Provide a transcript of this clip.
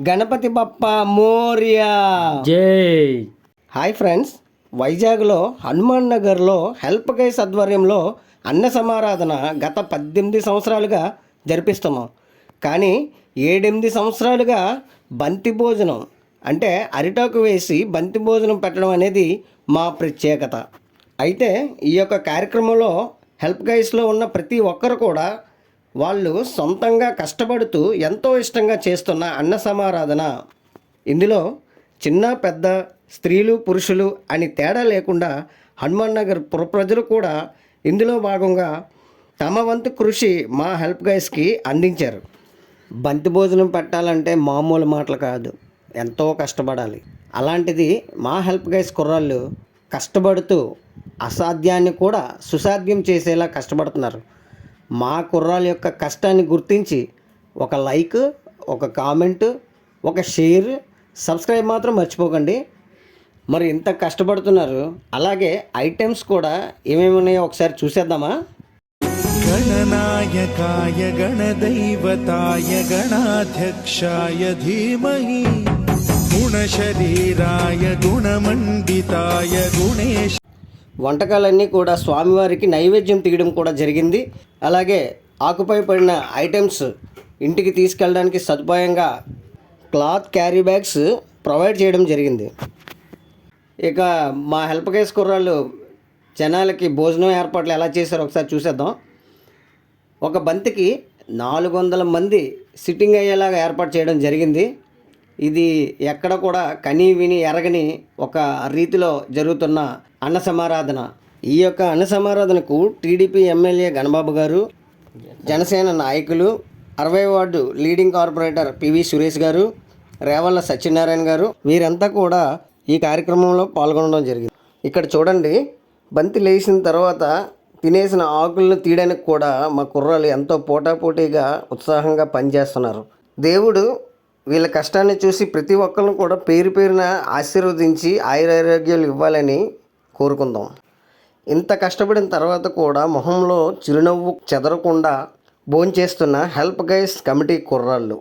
గణపతి బప్ప మోరియా. జై. Hi friends, వైజాగ్లో హనుమాన్ నగర్లో హెల్ప్ గైస్ ఆధ్వర్యంలో అన్న సమారాధన గత 18 సంవత్సరాలుగా జరిపిస్తున్నాం. కానీ 7-8 సంవత్సరాలుగా బంతి భోజనం అంటే అరిటాకు వేసి బంతి భోజనం పెట్టడం అనేది మా ప్రత్యేకత. అయితే ఈ యొక్క కార్యక్రమంలో హెల్ప్ గైస్లో ఉన్న ప్రతి ఒక్కరు కూడా వాళ్ళు సొంతంగా కష్టపడుతూ ఎంతో ఇష్టంగా చేస్తున్న అన్న సమారాధన. ఇందులో చిన్న పెద్ద స్త్రీలు పురుషులు అని తేడా లేకుండా హనుమాన్ నగర్ పుర ప్రజలు కూడా ఇందులో భాగంగా తమ వంతు కృషి మా హెల్ప్ గైస్కి అందించారు. బంతి భోజనం పెట్టాలంటే మామూలు మాటలు కాదు, ఎంతో కష్టపడాలి. అలాంటిది మా హెల్ప్ గైస్ కుర్రాళ్ళు కష్టపడుతూ అసాధ్యాన్ని కూడా సుసాధ్యం చేసేలా కష్టపడుతున్నారు. మా కుర్రాళ్ళ యొక్క కష్టాన్ని గుర్తించి ఒక లైక్, ఒక కామెంట్, ఒక షేర్, సబ్స్క్రైబ్ మాత్రం మర్చిపోకండి. మరి ఇంత కష్టపడుతున్నారు, అలాగే ఐటమ్స్ కూడా ఏమేమి ఉన్నాయో ఒకసారి చూసేద్దామా? గణనాయకాయ గణదైవతాయ గణాధ్యక్షాయ ధీమహి గుణశరీరాయ గుణమండితాయ గుణేశ. వంటకాలన్నీ కూడా స్వామివారికి నైవేద్యం తీయడం కూడా జరిగింది. అలాగే ఆకుపై పడిన ఐటమ్స్ ఇంటికి తీసుకెళ్ళడానికి సదుపాయంగా క్లాత్ క్యారీ బ్యాగ్స్ ప్రొవైడ్ చేయడం జరిగింది. ఇక మా హెల్ప్ గైస్ కుర్రాళ్ళు జనాలకి భోజనం ఏర్పాట్లు ఎలా చేశారో ఒకసారి చూసేద్దాం. ఒక బంతికి 400 మంది సిట్టింగ్ అయ్యేలాగా ఏర్పాటు చేయడం జరిగింది. ఇది ఎక్కడ కూడా కని విని ఎరగని ఒక రీతిలో జరుగుతున్న అన్న సమారాధన. ఈ యొక్క అన్న సమారాధనకు టీడీపీ ఎమ్మెల్యే గణబాబు గారు, జనసేన నాయకులు, 60వ ward leading corporator PV Suresh గారు, రేవళ్ళ సత్యనారాయణ గారు వీరంతా కూడా ఈ కార్యక్రమంలో పాల్గొనడం జరిగింది. ఇక్కడ చూడండి, బంతి లేచిన తర్వాత తినేసిన ఆకులను తీయడానికి కూడా మా కుర్రాళ్ళు ఎంతో పోటాపోటీగా ఉత్సాహంగా పనిచేస్తున్నారు. దేవుడు వీళ్ళ కష్టాన్ని చూసి ప్రతి ఒక్కరిని కూడా పేరు పేరున ఆశీర్వదించి ఆయురారోగ్యాలు ఇవ్వాలని కోరుకుందాం. ఇంత కష్టపడిన తర్వాత కూడా మొహంలో చిరునవ్వు చెదరకుండా భోంచేస్తున్న హెల్ప్ గైస్ కమిటీ కుర్రాళ్ళు.